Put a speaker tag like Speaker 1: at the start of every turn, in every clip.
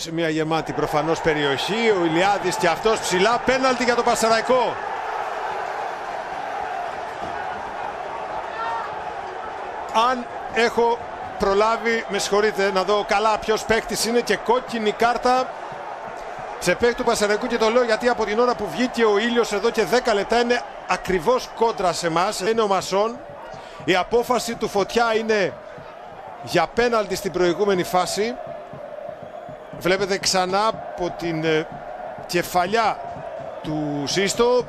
Speaker 1: σε μια γεμάτη προφανώς περιοχή. Ο Ηλιάδης και αυτός ψηλά. Πέναλτι για το Πασεραϊκό. Αν έχω προλάβει, με συγχωρείτε, να δω καλά ποιος παίκτης είναι, και κόκκινη κάρτα σε παίκτη του Πασεραϊκού, και το λέω γιατί από την ώρα που βγήκε ο ήλιος εδώ και 10 λεπτά είναι ακριβώς κόντρα σε εμάς. Είναι ο Μασόν. Η απόφαση του Φωτιά είναι για πέναλτι στην προηγούμενη φάση. Βλέπετε ξανά από την κεφαλιά του Σύστο.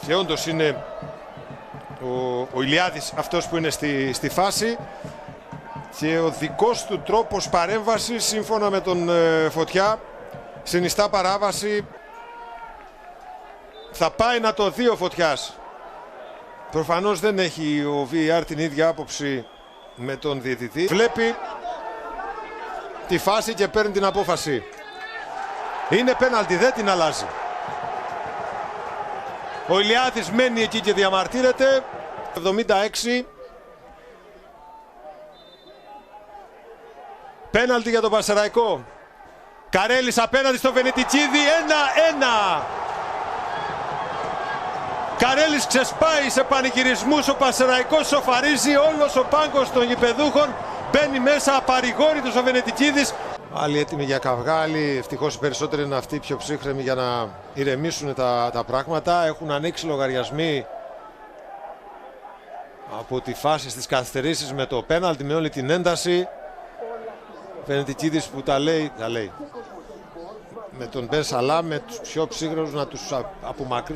Speaker 1: Και όντως είναι ο Ηλιάδης αυτός που είναι στη φάση. Και ο δικός του τρόπος παρέμβασης, σύμφωνα με τον Φωτιά, συνιστά παράβαση. Θα πάει να το δει ο Φωτιάς. Προφανώς δεν έχει ο VAR την ίδια άποψη με τον διαιτητή. Βλέπει τη φάση και παίρνει την απόφαση. Είναι πέναλτι, δεν την αλλάζει. Ο Ηλιάδης μένει εκεί και διαμαρτύρεται. 76. Πέναλτι για τον Πασεραϊκό. Καρέλης απέναντι στο Βενετιτσίδη. 1-1. Καρέλης ξεσπάει σε πανηγυρισμούς. Ο Πασεραϊκός σοφαρίζει. Όλος ο πάγκος των γηπεδούχων μπαίνει μέσα. Απαρηγόρητος ο Βενετιτσίδης. Άλλοι έτοιμοι για καυγάλη. Ευτυχώς οι περισσότεροι είναι αυτοί πιο ψύχρεμοι για να ηρεμήσουν τα πράγματα. Έχουν ανοίξει λογαριασμοί από τη φάση στις καθυστερήσεις με το πέναλτι, με όλη την ένταση. Βενετιτσίδης που τα λέει με τον Μπεν Σαλά, με τους πιο ψύχρεμους να τους απομακρύνουν.